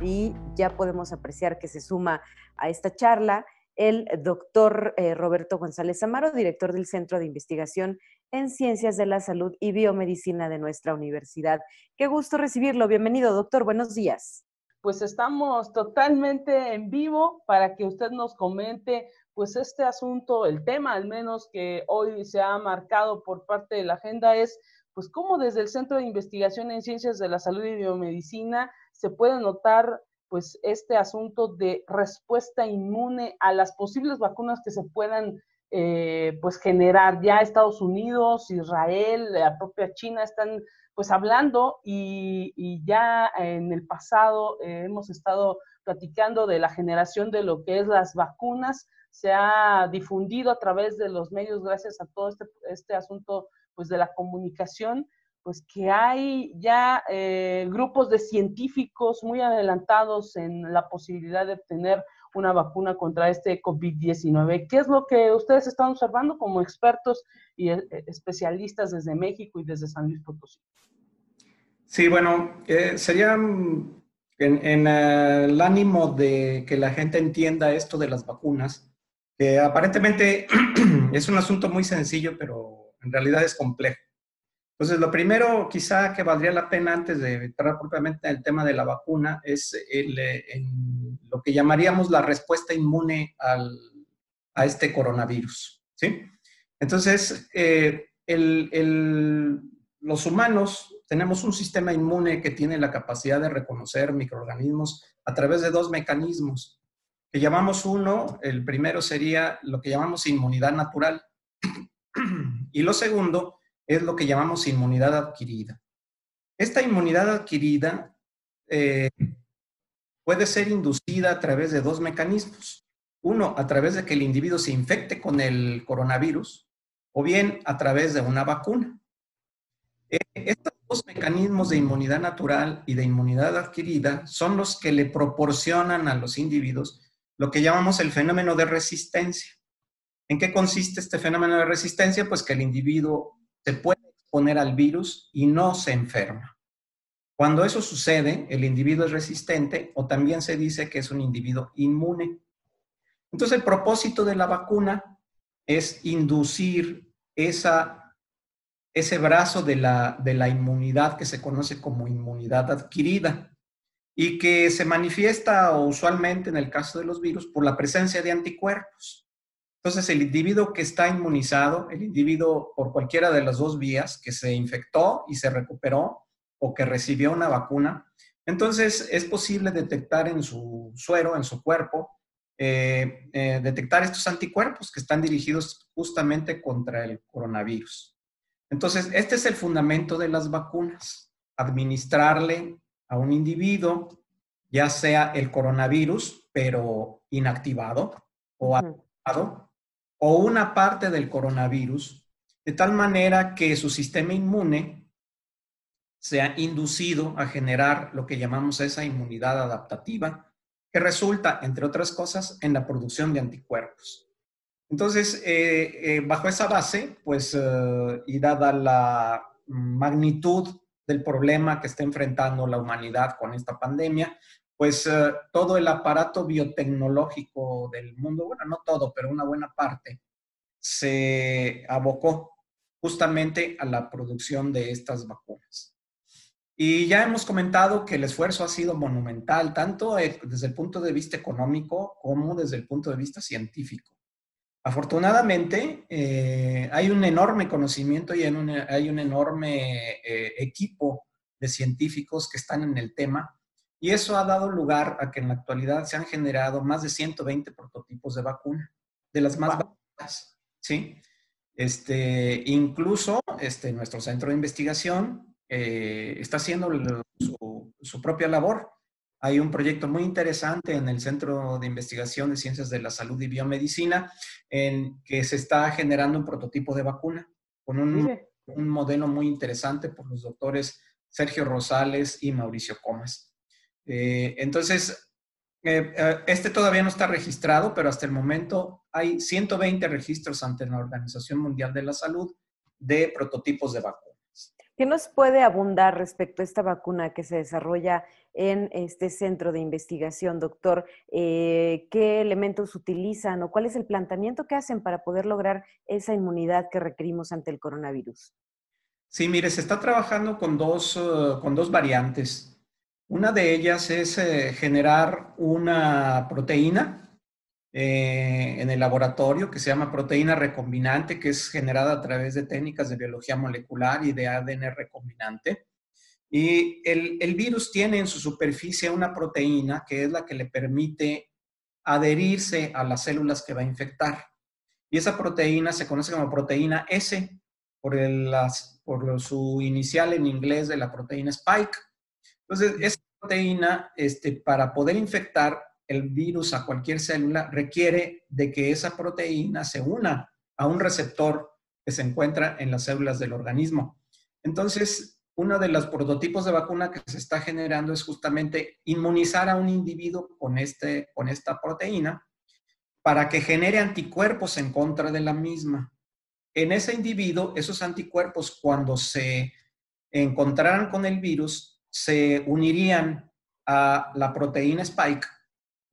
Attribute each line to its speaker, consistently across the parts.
Speaker 1: y ya podemos apreciar que se suma a esta charla el doctor Roberto González Amaro, director del Centro de Investigación en Ciencias de la Salud y Biomedicina de nuestra universidad. Qué gusto recibirlo. Bienvenido, doctor. Buenos días.
Speaker 2: Pues estamos totalmente en vivo para que usted nos comente pues este asunto, el tema al menos que hoy se ha marcado por parte de la agenda es pues cómo desde el Centro de Investigación en Ciencias de la Salud y Biomedicina se puede notar pues este asunto de respuesta inmune a las posibles vacunas que se puedan pues generar. Ya Estados Unidos, Israel, la propia China están pues hablando y ya en el pasado hemos estado platicando de la generación de lo que es las vacunas, se ha difundido a través de los medios gracias a todo este asunto pues de la comunicación, pues que hay ya grupos de científicos muy adelantados en la posibilidad de obtener una vacuna contra este COVID-19. ¿Qué es lo que ustedes están observando como expertos y especialistas desde México y desde San Luis Potosí?
Speaker 3: Sí, bueno, sería en el ánimo de que la gente entienda esto de las vacunas, que aparentemente es un asunto muy sencillo, pero en realidad es complejo. Entonces, lo primero quizá que valdría la pena antes de entrar propiamente en el tema de la vacuna es lo que llamaríamos la respuesta inmune a este coronavirus, ¿sí? Entonces, los humanos tenemos un sistema inmune que tiene la capacidad de reconocer microorganismos a través de dos mecanismos que llamamos uno, el primero sería lo que llamamos inmunidad natural y lo segundo es lo que llamamos inmunidad adquirida. Esta inmunidad adquirida puede ser inducida a través de dos mecanismos. Uno, a través de que el individuo se infecte con el coronavirus o bien a través de una vacuna. Estos dos mecanismos de inmunidad natural y de inmunidad adquirida son los que le proporcionan a los individuos lo que llamamos el fenómeno de resistencia. ¿En qué consiste este fenómeno de resistencia? Pues que el individuo se puede exponer al virus y no se enferma. Cuando eso sucede, el individuo es resistente o también se dice que es un individuo inmune. Entonces, el propósito de la vacuna es inducir ese brazo de la inmunidad que se conoce como inmunidad adquirida y que se manifiesta usualmente en el caso de los virus por la presencia de anticuerpos. Entonces, el individuo que está inmunizado, el individuo por cualquiera de las dos vías, que se infectó y se recuperó o que recibió una vacuna, entonces es posible detectar en su suero, en su cuerpo, detectar estos anticuerpos que están dirigidos justamente contra el coronavirus. Entonces, este es el fundamento de las vacunas, administrarle a un individuo, ya sea el coronavirus, pero inactivado o activado, o una parte del coronavirus, de tal manera que su sistema inmune sea inducido a generar lo que llamamos esa inmunidad adaptativa, que resulta, entre otras cosas, en la producción de anticuerpos. Entonces, bajo esa base, pues, y dada la magnitud del problema que está enfrentando la humanidad con esta pandemia, pues todo el aparato biotecnológico del mundo, bueno, no todo, pero una buena parte, se abocó justamente a la producción de estas vacunas. Y ya hemos comentado que el esfuerzo ha sido monumental, tanto desde el punto de vista económico como desde el punto de vista científico. Afortunadamente, hay un enorme conocimiento y hay un enorme equipo de científicos que están en el tema y eso ha dado lugar a que en la actualidad se han generado más de 120 prototipos de vacuna, de las más básicas, ¿sí? Incluso nuestro centro de investigación está haciendo su propia labor. Hay un proyecto muy interesante en el Centro de Investigación de Ciencias de la Salud y Biomedicina en que se está generando un prototipo de vacuna con un modelo muy interesante por los doctores Sergio Rosales y Mauricio Comas. Entonces, este todavía no está registrado, pero hasta el momento hay 120 registros ante la Organización Mundial de la Salud de prototipos de vacuna.
Speaker 1: ¿Qué nos puede abundar respecto a esta vacuna que se desarrolla en este centro de investigación, doctor? ¿Qué elementos utilizan o cuál es el planteamiento que hacen para poder lograr esa inmunidad que requerimos ante el coronavirus?
Speaker 3: Sí, mire, se está trabajando con dos variantes. Una de ellas es generar una proteína en el laboratorio que se llama proteína recombinante, que es generada a través de técnicas de biología molecular y de ADN recombinante. Y el virus tiene en su superficie una proteína que es la que le permite adherirse a las células que va a infectar. Y esa proteína se conoce como proteína S por su inicial en inglés de la proteína Spike. Entonces, esa proteína, para poder infectar el virus a cualquier célula, requiere de que esa proteína se una a un receptor que se encuentra en las células del organismo. Entonces, uno de los prototipos de vacuna que se está generando es justamente inmunizar a un individuo con esta proteína para que genere anticuerpos en contra de la misma. En ese individuo, esos anticuerpos, cuando se encontraran con el virus, se unirían a la proteína Spike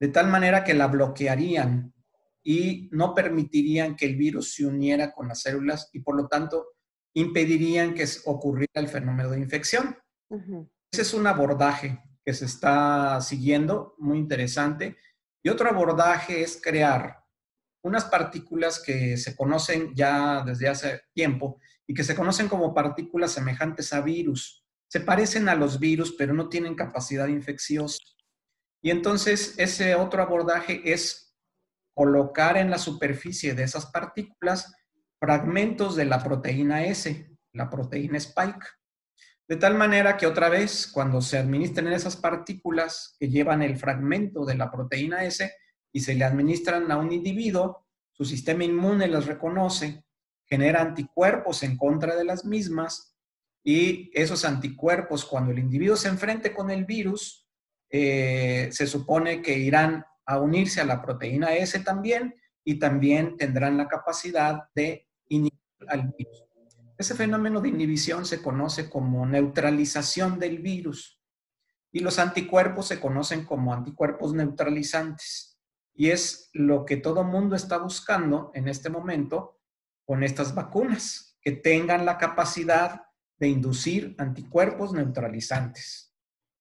Speaker 3: de tal manera que la bloquearían y no permitirían que el virus se uniera con las células y por lo tanto impedirían que ocurriera el fenómeno de infección. Uh-huh. Ese es un abordaje que se está siguiendo, muy interesante. Y otro abordaje es crear unas partículas que se conocen ya desde hace tiempo y que se conocen como partículas semejantes a virus. Se parecen a los virus, pero no tienen capacidad infecciosa. Y entonces ese otro abordaje es colocar en la superficie de esas partículas fragmentos de la proteína S, la proteína Spike. De tal manera que otra vez, cuando se administren esas partículas que llevan el fragmento de la proteína S y se le administran a un individuo, su sistema inmune las reconoce, genera anticuerpos en contra de las mismas y esos anticuerpos, cuando el individuo se enfrente con el virus, se supone que irán a unirse a la proteína S también y también tendrán la capacidad de inhibir al virus. Ese fenómeno de inhibición se conoce como neutralización del virus y los anticuerpos se conocen como anticuerpos neutralizantes. Y es lo que todo mundo está buscando en este momento con estas vacunas, que tengan la capacidad de inducir anticuerpos neutralizantes.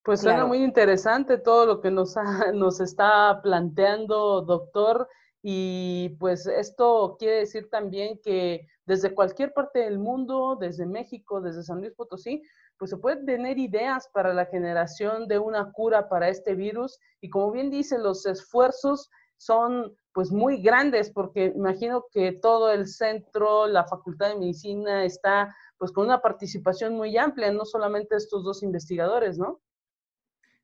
Speaker 2: Pues suena muy interesante todo lo que nos está planteando, doctor, y pues esto quiere decir también que desde cualquier parte del mundo, desde México, desde San Luis Potosí, pues se pueden tener ideas para la generación de una cura para este virus, y como bien dice, los esfuerzos son pues muy grandes, porque imagino que todo el centro, la Facultad de Medicina está pues con una participación muy amplia, no solamente estos dos investigadores, ¿no?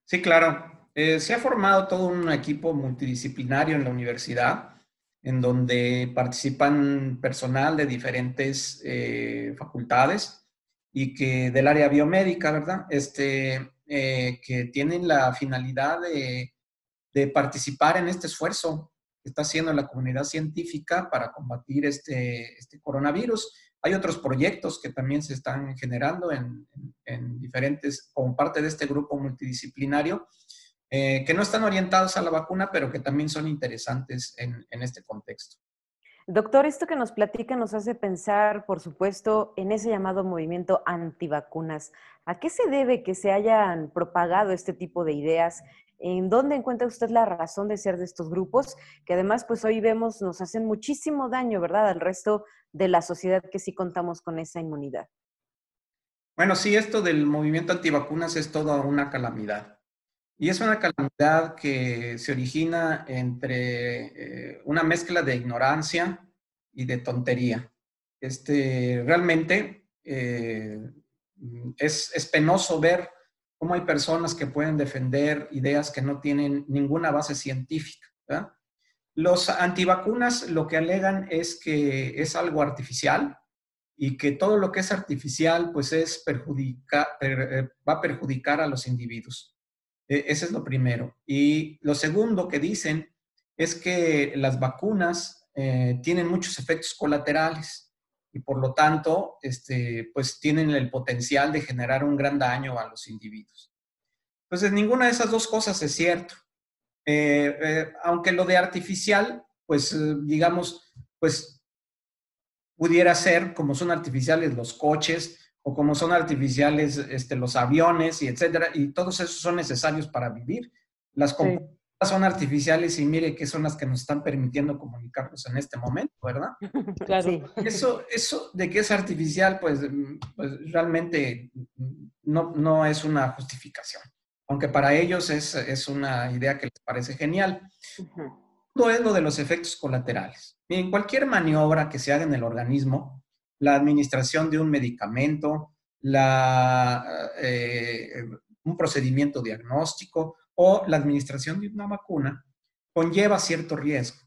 Speaker 3: Sí, claro. Se ha formado todo un equipo multidisciplinario en la universidad, en donde participan personal de diferentes facultades y que del área biomédica, ¿verdad? Que tienen la finalidad de participar en este esfuerzo que está haciendo la comunidad científica para combatir este coronavirus. Hay otros proyectos que también se están generando en diferentes, como parte de este grupo multidisciplinario, que no están orientados a la vacuna, pero que también son interesantes en este contexto.
Speaker 1: Doctor, esto que nos platica nos hace pensar, por supuesto, en ese llamado movimiento antivacunas. ¿A qué se debe que se hayan propagado este tipo de ideas? ¿En dónde encuentra usted la razón de ser de estos grupos? Que además, pues hoy vemos, nos hacen muchísimo daño, ¿verdad? Al resto de la sociedad que sí contamos con esa inmunidad.
Speaker 3: Bueno, sí, esto del movimiento antivacunas es toda una calamidad. Y es una calamidad que se origina entre una mezcla de ignorancia y de tontería. Realmente es penoso ver cómo hay personas que pueden defender ideas que no tienen ninguna base científica, ¿verdad? Los antivacunas lo que alegan es que es algo artificial y que todo lo que es artificial pues va a perjudicar a los individuos. Ese es lo primero. Y lo segundo que dicen es que las vacunas tienen muchos efectos colaterales y por lo tanto, pues tienen el potencial de generar un gran daño a los individuos. Entonces, ninguna de esas dos cosas es cierto. Aunque lo de artificial, pues digamos, pues pudiera ser como son artificiales los coches o como son artificiales los aviones y etcétera, y todos esos son necesarios para vivir. Las computadoras son artificiales y mire que son las que nos están permitiendo comunicarnos en este momento, ¿verdad?
Speaker 2: Claro.
Speaker 1: Sí.
Speaker 3: Eso de que es artificial, pues realmente no es una justificación, aunque para ellos es una idea que les parece genial. Todo es lo de los efectos colaterales. En cualquier maniobra que se haga en el organismo, la administración de un medicamento, un procedimiento diagnóstico o la administración de una vacuna, conlleva cierto riesgo.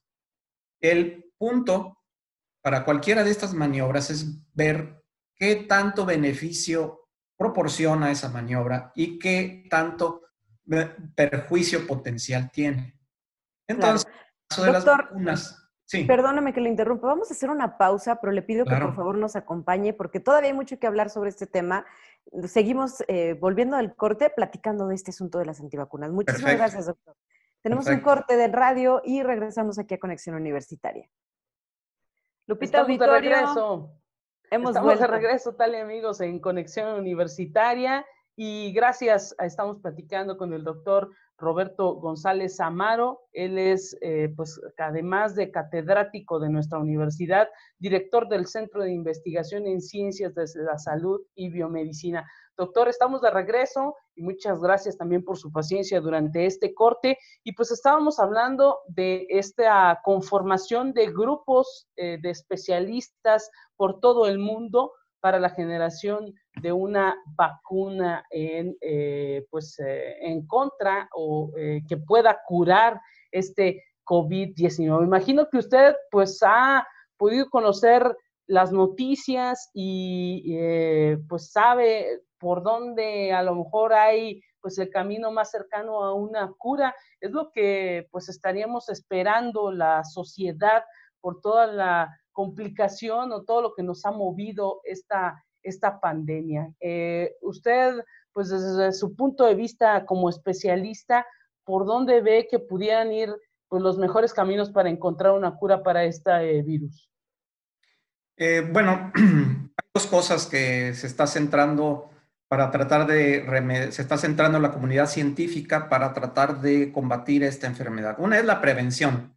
Speaker 3: El punto para cualquiera de estas maniobras es ver qué tanto beneficio proporciona esa maniobra y qué tanto perjuicio potencial tiene. Entonces,
Speaker 1: Claro.
Speaker 3: en el caso de
Speaker 1: Doctor,
Speaker 3: las vacunas, sí.
Speaker 1: Perdóname que le interrumpa. Vamos a hacer una pausa, pero le pido que por favor nos acompañe porque todavía hay mucho que hablar sobre este tema. Seguimos volviendo al corte, platicando de este asunto de las antivacunas. Muchísimas gracias, doctor. Tenemos un corte de radio y regresamos aquí a Conexión Universitaria. Lupita,
Speaker 2: Estamos de regreso. Estamos de regreso, tal y amigos, en Conexión Universitaria. Y gracias, estamos platicando con el doctor Roberto González Amaro. Él es, pues, además de catedrático de nuestra universidad, director del Centro de Investigación en Ciencias de la Salud y Biomedicina. Doctor, estamos de regreso y muchas gracias también por su paciencia durante este corte. Y pues estábamos hablando de esta conformación de grupos de especialistas por todo el mundo para la generación de una vacuna en contra o que pueda curar este COVID-19. Imagino que usted pues ha podido conocer las noticias y pues sabe por dónde a lo mejor hay pues el camino más cercano a una cura. Es lo que pues estaríamos esperando la sociedad por toda la complicación o todo lo que nos ha movido esta pandemia. Usted, pues desde su punto de vista como especialista, ¿por dónde ve que pudieran ir pues, los mejores caminos para encontrar una cura para este virus?
Speaker 3: Bueno, hay dos cosas que se está centrando para tratar se está centrando la comunidad científica para tratar de combatir esta enfermedad. Una es la prevención.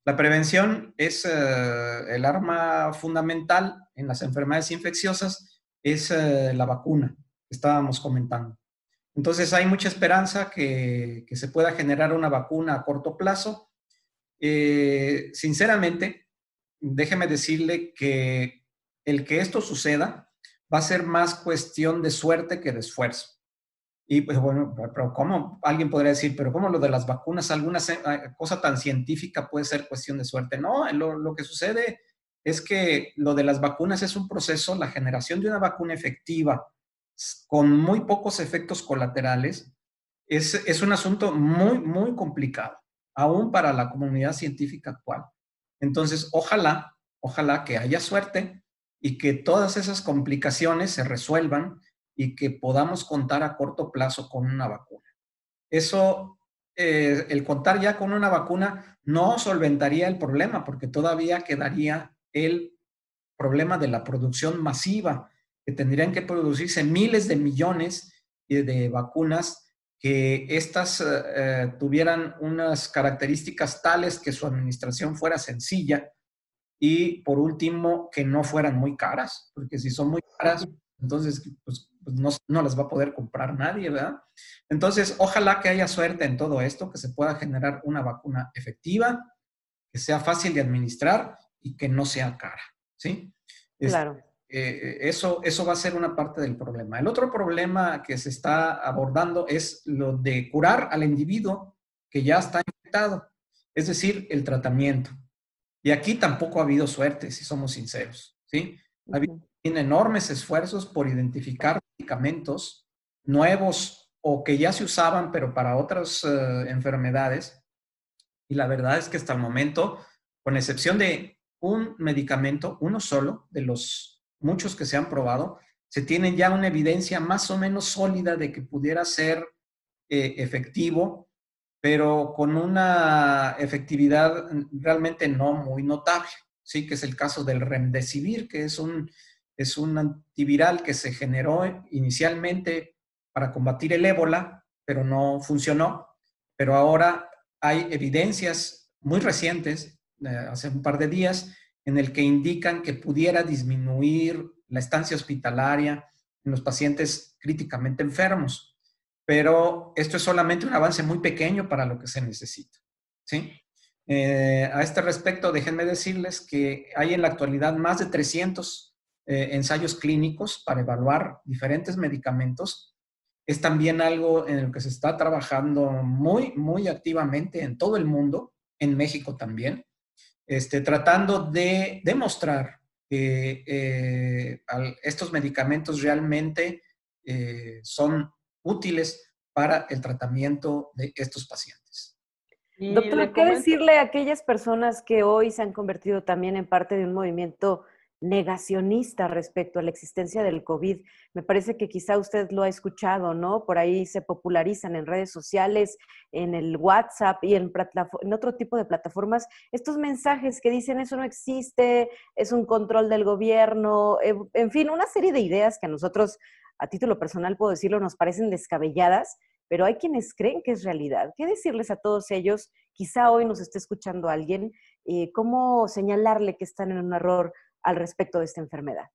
Speaker 3: La prevención es el arma fundamental en las enfermedades infecciosas, es la vacuna que estábamos comentando. Entonces hay mucha esperanza que se pueda generar una vacuna a corto plazo. Sinceramente, déjeme decirle que el que esto suceda va a ser más cuestión de suerte que de esfuerzo. Y pues bueno, pero ¿cómo? Alguien podría decir, pero ¿cómo lo de las vacunas, alguna cosa tan científica puede ser cuestión de suerte? No, lo que sucede es que lo de las vacunas es un proceso, la generación de una vacuna efectiva con muy pocos efectos colaterales es un asunto muy, muy complicado, aún para la comunidad científica actual. Entonces, ojalá que haya suerte y que todas esas complicaciones se resuelvan y que podamos contar a corto plazo con una vacuna. Eso, el contar ya con una vacuna no solventaría el problema porque todavía quedaría el problema de la producción masiva, que tendrían que producirse miles de millones de vacunas, que estas tuvieran unas características tales que su administración fuera sencilla y, por último, que no fueran muy caras, porque si son muy caras, entonces pues no las va a poder comprar nadie, ¿verdad? Entonces, ojalá que haya suerte en todo esto, que se pueda generar una vacuna efectiva, que sea fácil de administrar y que no sea cara, ¿sí?
Speaker 1: Claro.
Speaker 3: Eso va a ser una parte del problema. El otro problema que se está abordando es lo de curar al individuo que ya está infectado, es decir, el tratamiento. Y aquí tampoco ha habido suerte, si somos sinceros, ¿sí? Ha habido enormes esfuerzos por identificar medicamentos nuevos o que ya se usaban, pero para otras enfermedades. Y la verdad es que hasta el momento, con excepción de un medicamento, uno solo, de los muchos que se han probado, se tiene ya una evidencia más o menos sólida de que pudiera ser efectivo, pero con una efectividad realmente no muy notable, ¿sí? Que es el caso del Remdesivir, que es un antiviral que se generó inicialmente para combatir el ébola, pero no funcionó. Pero ahora hay evidencias muy recientes, hace un par de días, en el que indican que pudiera disminuir la estancia hospitalaria en los pacientes críticamente enfermos. Pero esto es solamente un avance muy pequeño para lo que se necesita, ¿sí? A este respecto, déjenme decirles que hay en la actualidad más de 300 ensayos clínicos para evaluar diferentes medicamentos. Es también algo en el que se está trabajando muy, muy activamente en todo el mundo, en México también, tratando de demostrar que estos medicamentos realmente son útiles para el tratamiento de estos pacientes.
Speaker 2: Y le
Speaker 1: Doctor, ¿qué
Speaker 2: comento,
Speaker 1: decirle a aquellas personas que hoy se han convertido también en parte de un movimiento negacionista respecto a la existencia del COVID? Me parece que quizá usted lo ha escuchado, ¿no? Por ahí se popularizan en redes sociales, en el WhatsApp y en otro tipo de plataformas estos mensajes que dicen eso no existe, es un control del gobierno, en fin, una serie de ideas que a nosotros, a título personal puedo decirlo, nos parecen descabelladas, pero hay quienes creen que es realidad. ¿Qué decirles a todos ellos? Quizá hoy nos esté escuchando alguien, ¿cómo señalarle que están en un error al respecto de esta enfermedad?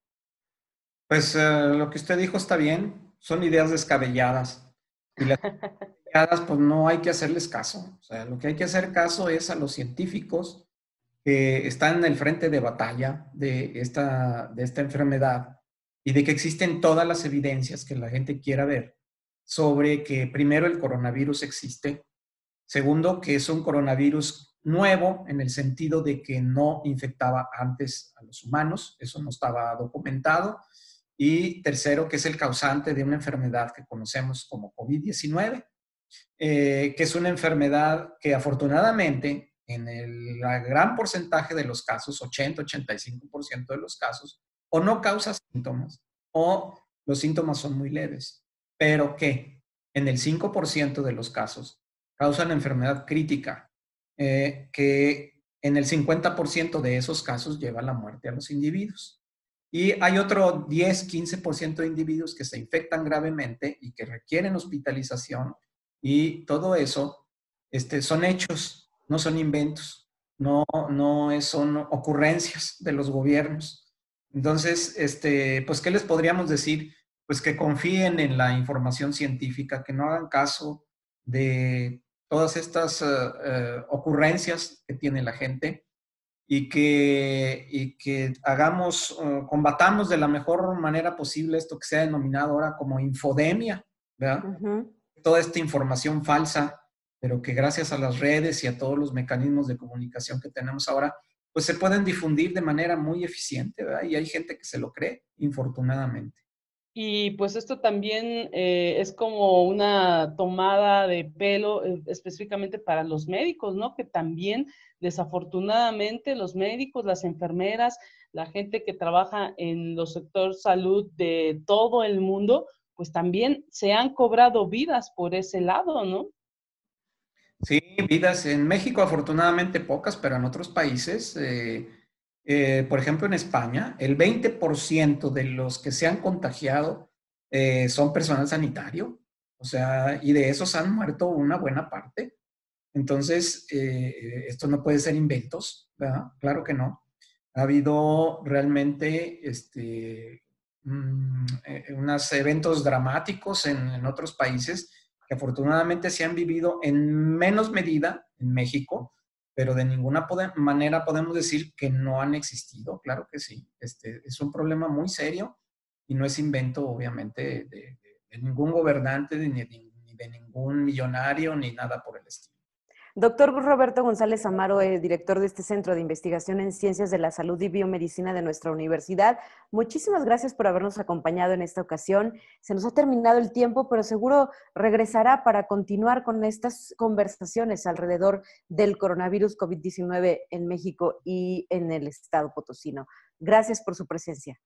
Speaker 3: Pues lo que usted dijo está bien, son ideas descabelladas. Y las descabelladas, pues no hay que hacerles caso. O sea, lo que hay que hacer caso es a los científicos que están en el frente de batalla de esta enfermedad y de que existen todas las evidencias que la gente quiera ver sobre que primero el coronavirus existe, segundo que es un coronavirus nuevo en el sentido de que no infectaba antes a los humanos, eso no estaba documentado, y tercero que es el causante de una enfermedad que conocemos como COVID-19, que es una enfermedad que afortunadamente en el gran porcentaje de los casos, 80-85% de los casos, o no causa síntomas o los síntomas son muy leves, pero que en el 5% de los casos causan enfermedad crítica, que en el 50% de esos casos lleva a la muerte a los individuos. Y hay otro 10-15% de individuos que se infectan gravemente y que requieren hospitalización y todo eso son hechos, no son inventos, son ocurrencias de los gobiernos. Entonces, pues, ¿qué les podríamos decir? Pues que confíen en la información científica, que no hagan caso de todas estas ocurrencias que tiene la gente y que combatamos de la mejor manera posible esto que se ha denominado ahora como infodemia, ¿verdad?
Speaker 1: Uh-huh.
Speaker 3: Toda esta información falsa, pero que gracias a las redes y a todos los mecanismos de comunicación que tenemos ahora, pues se pueden difundir de manera muy eficiente, ¿verdad? Y hay gente que se lo cree, infortunadamente.
Speaker 2: y pues esto también es como una tomada de pelo específicamente para los médicos, ¿no? Que también desafortunadamente los médicos, las enfermeras, la gente que trabaja en los sectores salud de todo el mundo, pues también se han cobrado vidas por ese lado, ¿no?
Speaker 3: Sí, vidas en México afortunadamente pocas, pero en otros países, por ejemplo en España, el 20% de los que se han contagiado son personal sanitario, o sea, y de esos han muerto una buena parte. Entonces, esto no puede ser inventos, ¿verdad? Claro que no. Ha habido realmente unos eventos dramáticos en otros países que afortunadamente se han vivido en menos medida en México, pero de ninguna manera podemos decir que no han existido. Claro que sí. Es un problema muy serio y no es invento, obviamente, de ningún gobernante, ni de ningún millonario, ni nada por el estilo.
Speaker 1: Doctor Roberto González Amaro, director de este Centro de Investigación en Ciencias de la Salud y Biomedicina de nuestra universidad, muchísimas gracias por habernos acompañado en esta ocasión. Se nos ha terminado el tiempo, pero seguro regresará para continuar con estas conversaciones alrededor del coronavirus COVID-19 en México y en el estado potosino. Gracias por su presencia.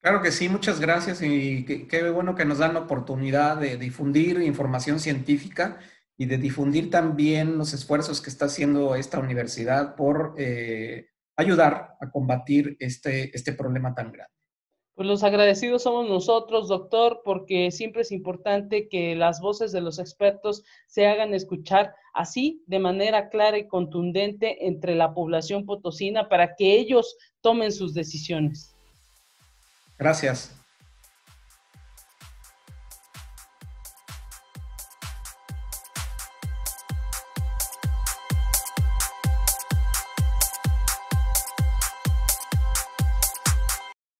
Speaker 3: Claro que sí, muchas gracias y qué bueno que nos dan la oportunidad de difundir información científica y de difundir también los esfuerzos que está haciendo esta universidad por ayudar a combatir este problema tan grande.
Speaker 2: Pues los agradecidos somos nosotros, doctor, porque siempre es importante que las voces de los expertos se hagan escuchar así, de manera clara y contundente entre la población potosina para que ellos tomen sus decisiones.
Speaker 3: Gracias.